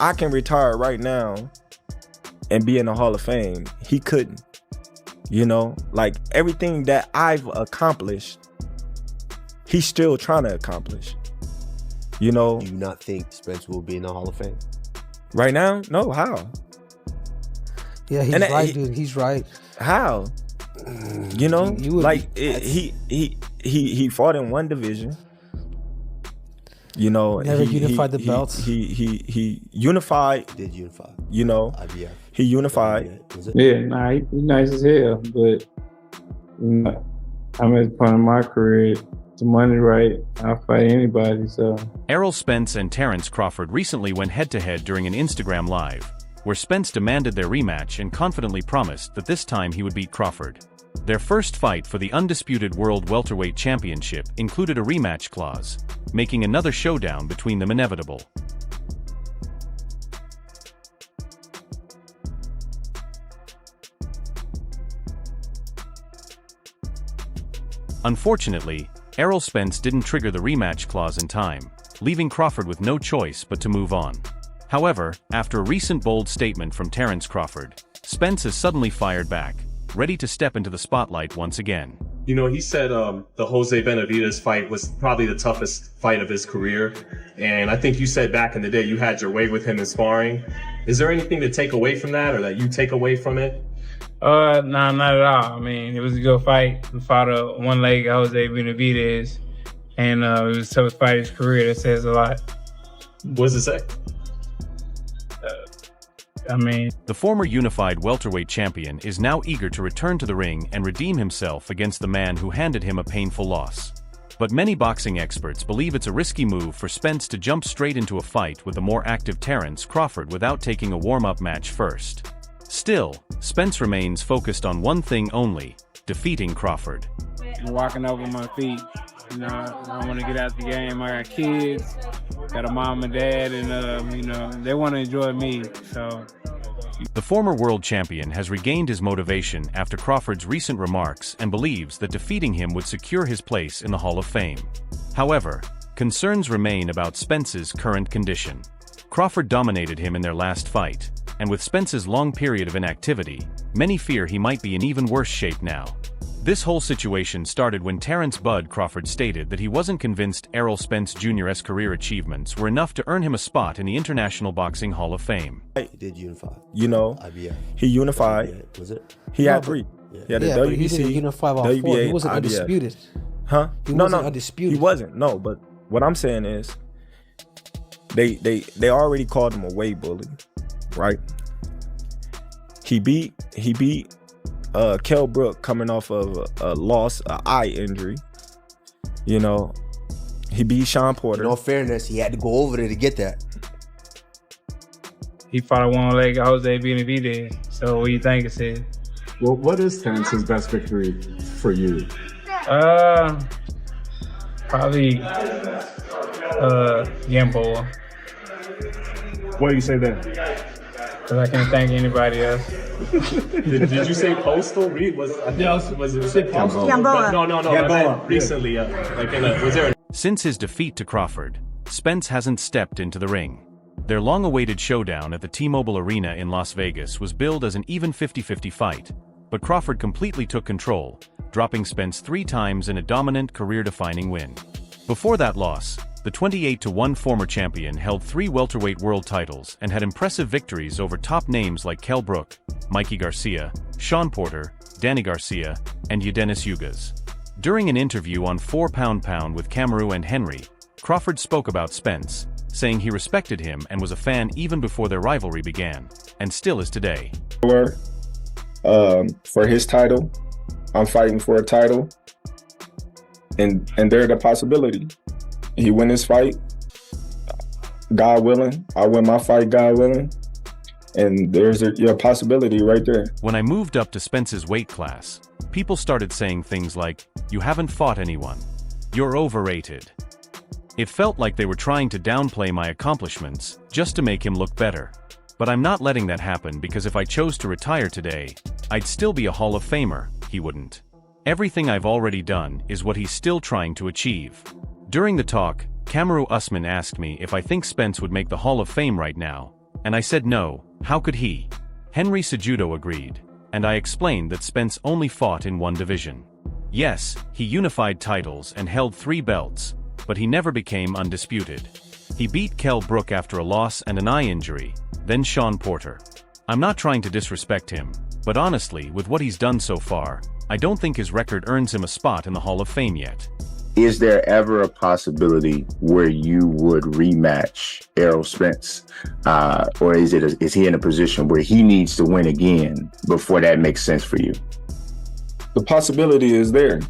I can retire right now and be in the Hall of Fame. He couldn't. You know, like everything that I've accomplished, he's still trying to accomplish. You know. Do you not think Spence will be in the Hall of Fame? Right now? No, how? Yeah, he's right, dude. He's right. How? You know, like he fought in one division. You know, never unified the belts. He unified. Did unify? You know, IBF. He unified. Yeah, nah, he's nice as hell, but you know, I'm at the point in my career. The money right, I'll fight anybody. So Errol Spence and Terence Crawford recently went head-to-head during an Instagram Live, where Spence demanded their rematch and confidently promised that this time he would beat Crawford. Their first fight for the undisputed World Welterweight Championship included a rematch clause, making another showdown between them inevitable. Unfortunately, Errol Spence didn't trigger the rematch clause in time, leaving Crawford with no choice but to move on. However, after a recent bold statement from Terence Crawford, Spence has suddenly fired back, ready to step into the spotlight once again. You know, he said the Jose Benavidez fight was probably the toughest fight of his career. And I think you said back in the day you had your way with him in sparring. Is there anything to take away from that or that you take away from it? nah, not at all. I mean, it was a good fight. We fought a one-legged Jose Benavidez, and it was the toughest fight of his career. That says a lot. What does it say? The former unified welterweight champion is now eager to return to the ring and redeem himself against the man who handed him a painful loss. But many boxing experts believe it's a risky move for Spence to jump straight into a fight with the more active Terence Crawford without taking a warm-up match first. Still, Spence remains focused on one thing only: defeating Crawford. I'm walking over my feet. You know, I want to get out the game. I got kids, got a mom and dad, and you know, they want to enjoy me. So the former world champion has regained his motivation after Crawford's recent remarks and believes that defeating him would secure his place in the Hall of Fame. However, concerns remain about Spence's current condition. Crawford dominated him in their last fight, and with Spence's long period of inactivity, many fear he might be in even worse shape now. This whole situation started when Terence "Bud" Crawford stated that he wasn't convinced Errol Spence Jr.'s career achievements were enough to earn him a spot in the International Boxing Hall of Fame. He did unify. You know, IBF. He unified. IBF, was it? He had three. Yeah, the WBC, he didn't unify all WBA, four. He wasn't IBF. undisputed. Huh? He wasn't undisputed. He wasn't. No, but what I'm saying is, they already called him a weight bully, right? He beat Kell Brook coming off of a loss, an eye injury. You know, he beat Sean Porter. In all fairness, he had to go over there to get that. he fought a one-legged Jose Benavidez. So what do you think it said? Well, what is Terence's best victory for you? Probably Gamboa. Why do you say that? Because I can't thank anybody else. Did you say Postal? Was it Postal? Gamboa. No. Recently, was there? Since his defeat to Crawford, Spence hasn't stepped into the ring. Their long-awaited showdown at the T-Mobile Arena in Las Vegas was billed as an even 50-50 fight, but Crawford completely took control, dropping Spence 3 times in a dominant, career-defining win. Before that loss, the 28-1 former champion held 3 welterweight world titles and had impressive victories over top names like Kell Brook, Mikey Garcia, Sean Porter, Danny Garcia, and Yadenis Ugas. During an interview on 4 Pound Pound with Kamaru and Henry, Crawford spoke about Spence, saying he respected him and was a fan even before their rivalry began, and still is today. For his title, I'm fighting for a title, and there's a possibility. He win his fight, God willing. I win my fight, God willing. And there's a possibility right there. When I moved up to Spence's weight class, people started saying things like, "You haven't fought anyone. You're overrated." It felt like they were trying to downplay my accomplishments just to make him look better. But I'm not letting that happen, because if I chose to retire today, I'd still be a Hall of Famer. He wouldn't. Everything I've already done is what he's still trying to achieve. During the talk, Kamaru Usman asked me if I think Spence would make the Hall of Fame right now, And I said no, how could he? Henry Cejudo agreed, and I explained that Spence only fought in one division. Yes, he unified titles and held 3 belts, but he never became undisputed. He beat Kell Brook after a loss and an eye injury, then Sean Porter. I'm not trying to disrespect him, but honestly, with what he's done so far, I don't think his record earns him a spot in the Hall of Fame yet. Is there ever a possibility where you would rematch Errol Spence? Or is he in a position where he needs to win again before that makes sense for you? The possibility is there.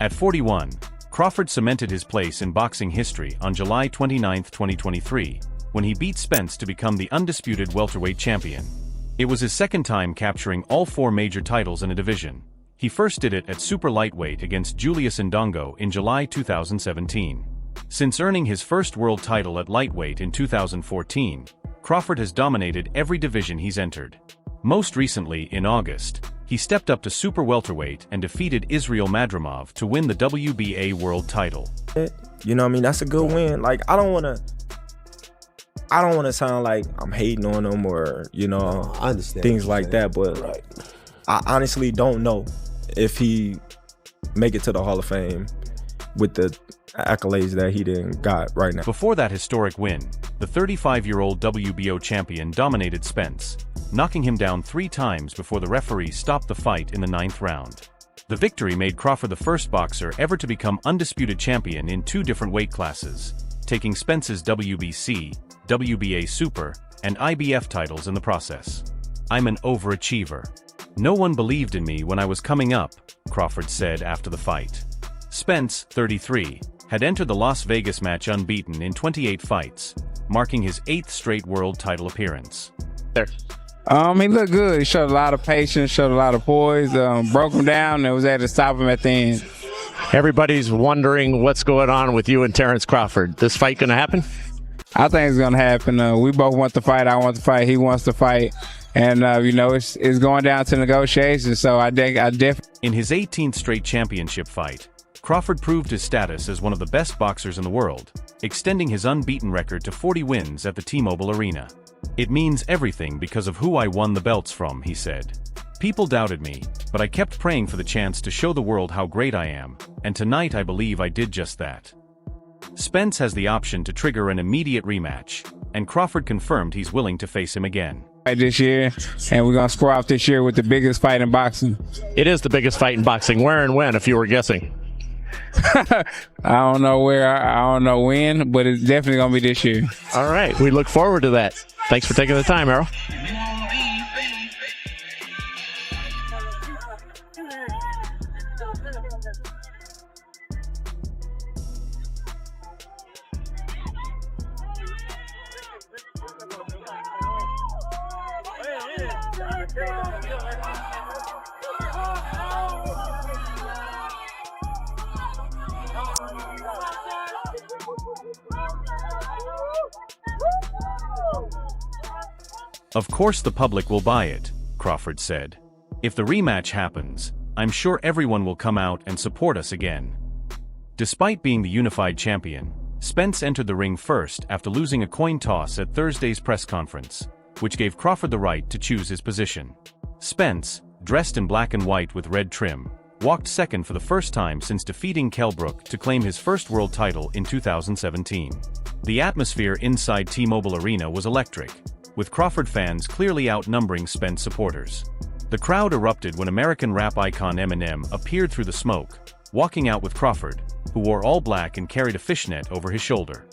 At 41, Crawford cemented his place in boxing history on July 29, 2023, when he beat Spence to become the undisputed welterweight champion. It was his second time capturing all 4 major titles in a division. He first did it at super lightweight against Julius Ndongo in July 2017. Since earning his first world title at lightweight in 2014, Crawford has dominated every division he's entered. Most recently, in August, he stepped up to super welterweight and defeated Israel Madrimov to win the WBA world title. You know what I mean? That's a good win. Like, I don't want to sound like I'm hating on him or, I understand things like that, but I honestly don't know if he make it to the Hall of Fame with the accolades that he didn't got right now. Before that historic win, the 35-year-old WBO champion dominated Spence, knocking him down 3 times before the referee stopped the fight in the 9th round. The victory made Crawford the first boxer ever to become undisputed champion in 2 different weight classes, taking Spence's WBC, WBA Super, and IBF titles in the process. I'm an overachiever. No one believed in me when I was coming up, Crawford said after the fight. Spence, 33, had entered the Las Vegas match unbeaten in 28 fights, marking his 8th straight world title appearance. He looked good. He showed a lot of patience, showed a lot of poise, broke him down, and was able to stop him at the end. Everybody's wondering what's going on with you and Terence Crawford. This fight gonna happen? I think it's gonna happen. We both want to fight. I want to fight. He wants to fight. And, it's going down to negotiations, so I definitely... In his 18th straight championship fight, Crawford proved his status as one of the best boxers in the world, extending his unbeaten record to 40 wins at the T-Mobile Arena. It means everything because of who I won the belts from, he said. People doubted me, but I kept praying for the chance to show the world how great I am, and tonight I believe I did just that. Spence has the option to trigger an immediate rematch, and Crawford confirmed he's willing to face him again. This year, and we're going to square off this year with the biggest fight in boxing. It is the biggest fight in boxing. Where and when, if you were guessing? I don't know where, I don't know when, but it's definitely going to be this year. All right, we look forward to that. Thanks for taking the time, Errol. Of course the public will buy it, Crawford said. If the rematch happens, I'm sure everyone will come out and support us again. Despite being the unified champion, Spence entered the ring first after losing a coin toss at Thursday's press conference, which gave Crawford the right to choose his position. Spence, dressed in black and white with red trim, walked second for the first time since defeating Kell Brook to claim his first world title in 2017. The atmosphere inside T-Mobile Arena was electric, with Crawford fans clearly outnumbering Spence supporters. The crowd erupted when American rap icon Eminem appeared through the smoke, walking out with Crawford, who wore all black and carried a fishnet over his shoulder.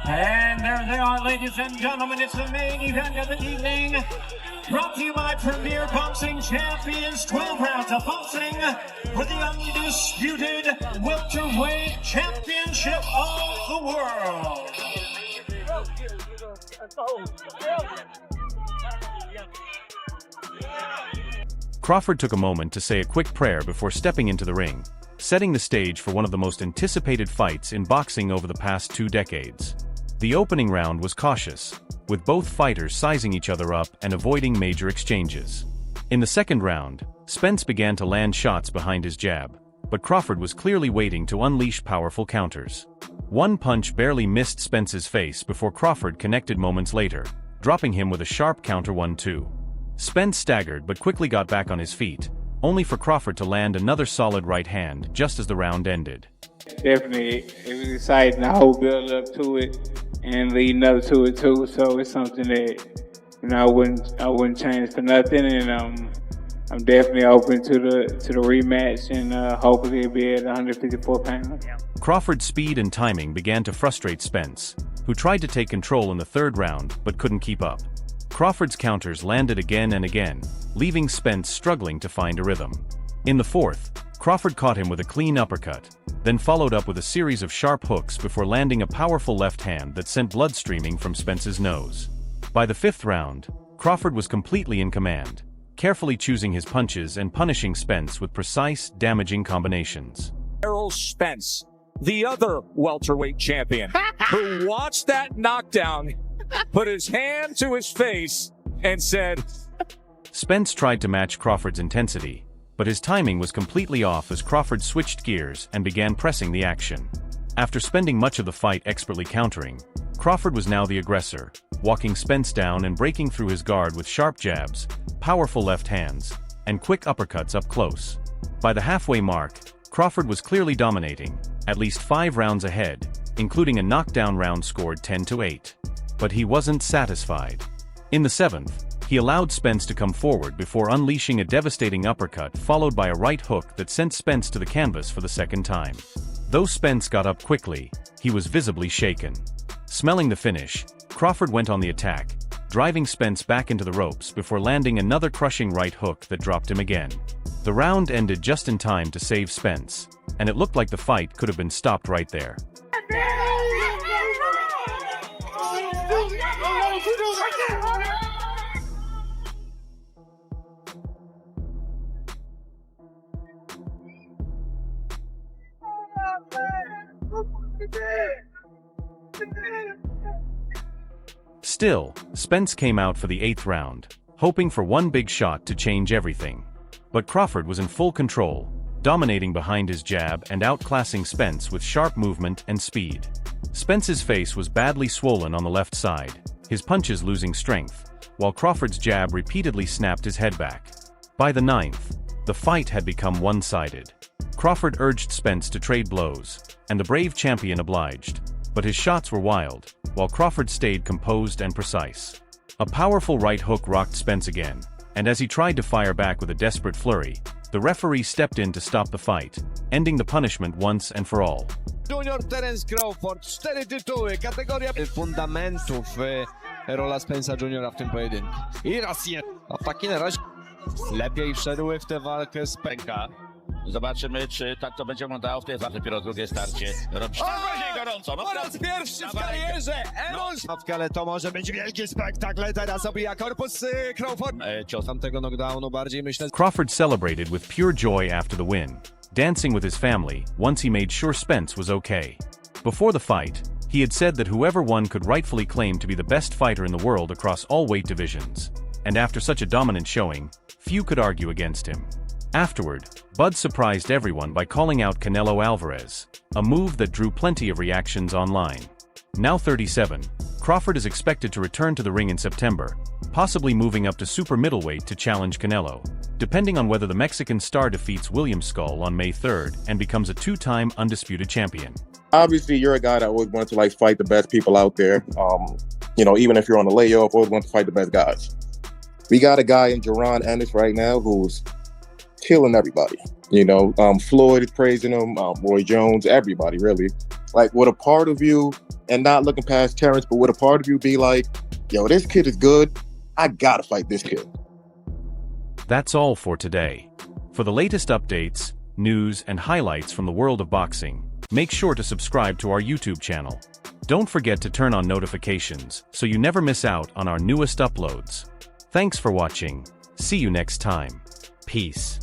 And there they are, ladies and gentlemen, it's the main event of the evening. Brought to you by Premier Boxing Champions, 12 rounds of boxing for the undisputed welterweight championship of the world. Crawford took a moment to say a quick prayer before stepping into the ring, setting the stage for one of the most anticipated fights in boxing over the past 2 decades. The opening round was cautious, with both fighters sizing each other up and avoiding major exchanges. In the second round, Spence began to land shots behind his jab, but Crawford was clearly waiting to unleash powerful counters. One punch barely missed Spence's face before Crawford connected moments later, dropping him with a sharp counter 1-2. Spence staggered but quickly got back on his feet, only for Crawford to land another solid right hand just as the round ended. Definitely, it was exciting. The whole build up to it and leading up to it too. So it's something that I wouldn't change for nothing. And I'm definitely open to the rematch, and hopefully it'll be at 154 pounds. Crawford's speed and timing began to frustrate Spence, who tried to take control in the third round but couldn't keep up. Crawford's counters landed again and again, leaving Spence struggling to find a rhythm. In the fourth, Crawford caught him with a clean uppercut, then followed up with a series of sharp hooks before landing a powerful left hand that sent blood streaming from Spence's nose. By the fifth round, Crawford was completely in command, carefully choosing his punches and punishing Spence with precise, damaging combinations. Errol Spence, the other welterweight champion, who watched that knockdown, put his hand to his face, and said, Spence tried to match Crawford's intensity, but his timing was completely off as Crawford switched gears and began pressing the action. After spending much of the fight expertly countering, Crawford was now the aggressor, walking Spence down and breaking through his guard with sharp jabs, powerful left hands, and quick uppercuts up close. By the halfway mark, Crawford was clearly dominating, at least 5 rounds ahead, including a knockdown round scored 10-8. But he wasn't satisfied. In the seventh, he allowed Spence to come forward before unleashing a devastating uppercut followed by a right hook that sent Spence to the canvas for the second time. Though Spence got up quickly, he was visibly shaken. Smelling the finish, Crawford went on the attack, driving Spence back into the ropes before landing another crushing right hook that dropped him again. The round ended just in time to save Spence, and it looked like the fight could have been stopped right there. Still, Spence came out for the 8th round, hoping for one big shot to change everything. But Crawford was in full control, dominating behind his jab and outclassing Spence with sharp movement and speed. Spence's face was badly swollen on the left side, his punches losing strength, while Crawford's jab repeatedly snapped his head back. By the 9th, the fight had become one-sided. Crawford urged Spence to trade blows, and the brave champion obliged, but his shots were wild, while Crawford stayed composed and precise. A powerful right hook rocked Spence again, and as he tried to fire back with a desperate flurry, the referee stepped in to stop the fight, ending the punishment once and for all. Junior Terence Crawford, 4 tytuły, kategoria fundamentów Errola Spence'a Jr. w tym pojedynku. I raz ataki na razie lepiej wszedły w tę walkę z Pęka. Zobaczymy, czy tak to będzie wyglądało w tej walce. Dopiero drugie starcie. Robi się gorąco. Po raz pierwszy w karierze Errol Spence, ale to może być wielki spektakl. Teraz obija korpus Crawford. Cios tamtego knockdownu bardziej myślę. Crawford celebrated with pure joy after the win, dancing with his family once he made sure Spence was okay. Before the fight, he had said that whoever won could rightfully claim to be the best fighter in the world across all weight divisions. And after such a dominant showing, few could argue against him. Afterward, Bud surprised everyone by calling out Canelo Alvarez, a move that drew plenty of reactions online. Now 37, Crawford is expected to return to the ring in September, possibly moving up to super middleweight to challenge Canelo, depending on whether the Mexican star defeats William Skull on May 3rd and becomes a 2-time undisputed champion. Obviously, you're a guy that always wants to fight the best people out there. Even if you're on a layoff, always want to fight the best guys. We got a guy in Jaron Ennis right now who's killing everybody. Floyd is praising him, Roy Jones, everybody really. Would a part of you, and not looking past Terence, but would a part of you be like, yo, this kid is good, I gotta fight this kid? That's all for today. For the latest updates, news, and highlights from the world of boxing, make sure to subscribe to our YouTube channel. Don't forget to turn on notifications so you never miss out on our newest uploads. Thanks for watching. See you next time. Peace.